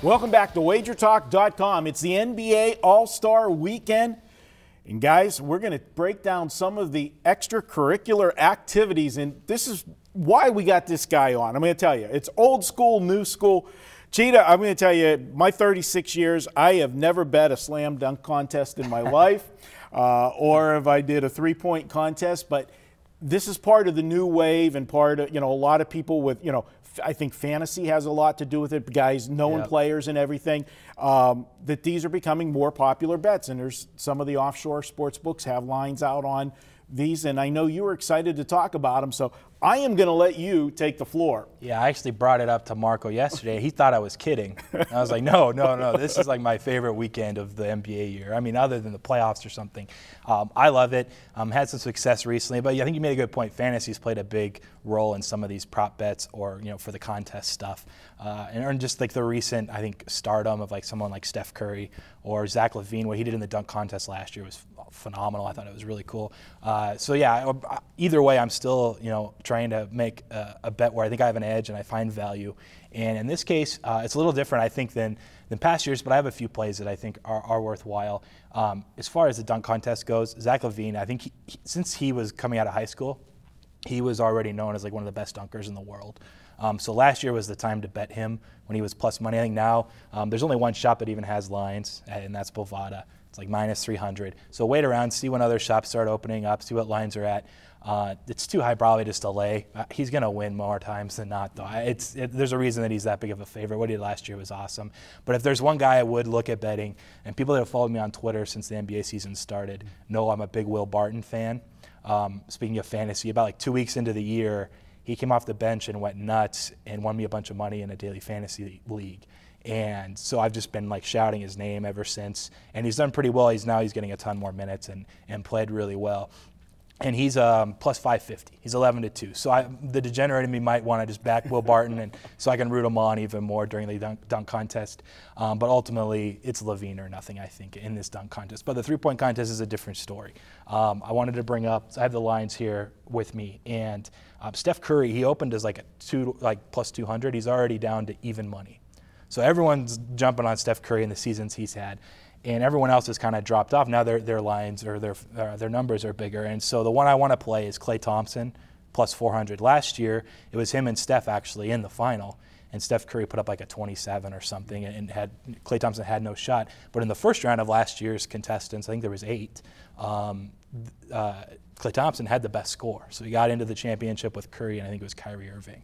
Welcome back to WagerTalk.com. It's the NBA All-Star Weekend. And guys, we're going to break down some of the extracurricular activities. And this is why we got this guy on. I'm going to tell you, it's old school, new school. Cheetah, I'm going to tell you, my 36 years, I have never bet a slam dunk contest in my life, or if I did a three-point contest. But this is part of the new wave and part of, a lot of people with, I think fantasy has a lot to do with it, guys knowing players and everything, that these are becoming more popular bets. And there's some of the offshore sports books have lines out on these, and I know you were excited to talk about them, so I am going to let you take the floor. Yeah, I actually brought it up to Marco yesterday. He thought I was kidding. I was like, no, this is like my favorite weekend of the NBA year. I mean, other than the playoffs or something. I love it. Had some success recently, but I think you made a good point. Fantasy's played a big role in some of these prop bets or, for the contest stuff. And just like the recent, I think, stardom of like someone like Steph Curry or Zach LaVine, what he did in the dunk contest last year was phenomenal. I thought it was really cool. So yeah, either way, I'm still, trying to make a bet where I think I have an edge and I find value. And in this case, it's a little different, I think, than past years, but I have a few plays that I think are worthwhile. As far as the dunk contest goes, Zach LaVine, I think since he was coming out of high school, he was already known as like one of the best dunkers in the world. So last year was the time to bet him when he was plus money. I think now there's only one shop that even has lines, and that's Bovada. It's like minus 300. So wait around, see when other shops start opening up, see what lines are at. It's too high probably just to lay. He's going to win more times than not, though. There's a reason that he's that big of a favorite. What he did last year was awesome. But if there's one guy I would look at betting, and people that have followed me on Twitter since the NBA season started know I'm a big Will Barton fan. Speaking of fantasy, about like 2 weeks into the year, he came off the bench and went nuts and won me a bunch of money in a daily fantasy league. And so I've just been like shouting his name ever since. And he's done pretty well. He's getting a ton more minutes and played really well. And he's plus 550. He's 11-2. So the degenerate in me might want to just back Will Barton, and so I can root him on even more during the dunk contest. But ultimately, it's LaVine or nothing, I think, in this dunk contest. But the three-point contest is a different story. I wanted to bring up. I have the lines here with me, and Steph Curry. He opened as like plus 200. He's already down to even money. So everyone's jumping on Steph Curry in the seasons he's had. And everyone else has kind of dropped off. Now their lines or their numbers are bigger. And so the one I want to play is Klay Thompson, plus 400. Last year, it was him and Steph actually in the final. And Steph Curry put up like a 27 or something, and Klay Thompson had no shot. But in the first round of last year's contestants, I think there was 8, Klay Thompson had the best score. So he got into the championship with Curry, and I think it was Kyrie Irving.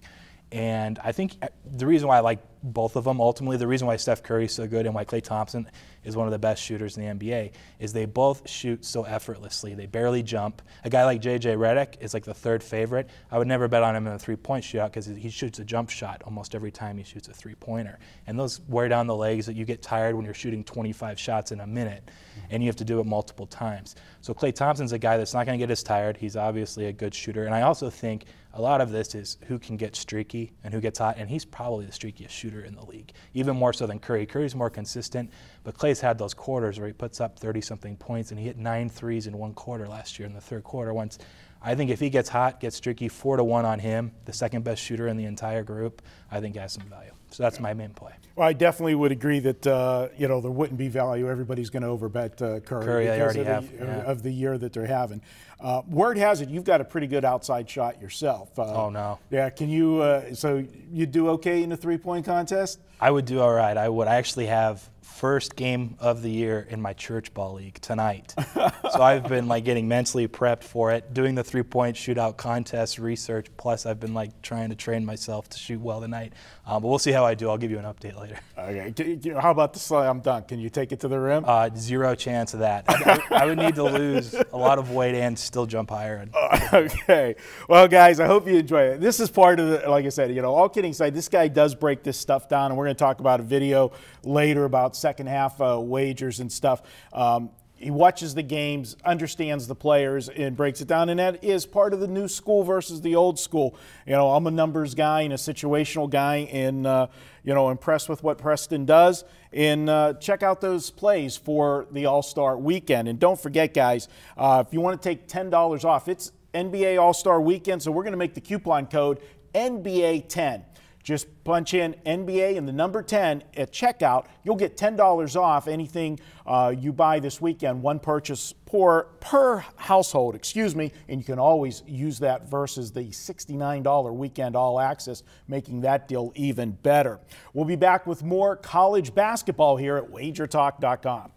And I think the reason why I like both of them, ultimately the reason why Steph Curry is so good and why Klay Thompson is one of the best shooters in the NBA, is they both shoot so effortlessly. They barely jump. A guy like J.J. Redick is like the third favorite. I would never bet on him in a three-point shootout because he shoots a jump shot almost every time he shoots a three-pointer. And those wear down the legs that you get tired when you're shooting 25 shots in a minute, and you have to do it multiple times. So Klay Thompson's a guy that's not going to get as tired. He's obviously a good shooter. And I also think a lot of this is who can get streaky and who gets hot, and he's probably the streakiest shooter in the league, even more so than Curry. Curry's more consistent, but Klay's had those quarters where he puts up 30-something points, and he hit 9 threes in one quarter last year in the third quarter. I think if he gets hot, gets streaky, 4-1 on him, the second best shooter in the entire group, I think has some value. So that's my main play. Well, I definitely would agree that there wouldn't be value. Everybody's going to overbet Curry because of the year that they're having. Word has it you've got a pretty good outside shot yourself. Oh no. Yeah, can you? So you do okay in the three-point contest? I would do all right. I would. I actually have first game of the year in my church ball league tonight. So I've been like getting mentally prepped for it, doing the three-point shootout contest research. Plus, I've been like trying to train myself to shoot well tonight. But we'll see how I do. I'll give you an update later. Okay. How about the slam dunk? Can you take it to the rim? Zero chance of that. I would need to lose a lot of weight and still jump higher. Okay. Well, guys, I hope you enjoy it. This is part of the, like I said, all kidding aside, this guy does break this stuff down, and we're going to talk about a video later about second half wagers and stuff. He watches the games, understands the players, and breaks it down. And that is part of the new school versus the old school. I'm a numbers guy and a situational guy, and impressed with what Preston does. And check out those plays for the All-Star Weekend. And don't forget, guys, if you want to take $10 off, it's NBA All-Star Weekend, so we're going to make the coupon code NBA10. Just punch in NBA and the number 10 at checkout. You'll get $10 off anything you buy this weekend, one purchase per household, and you can always use that versus the $69 weekend all access, making that deal even better. We'll be back with more college basketball here at WagerTalk.com.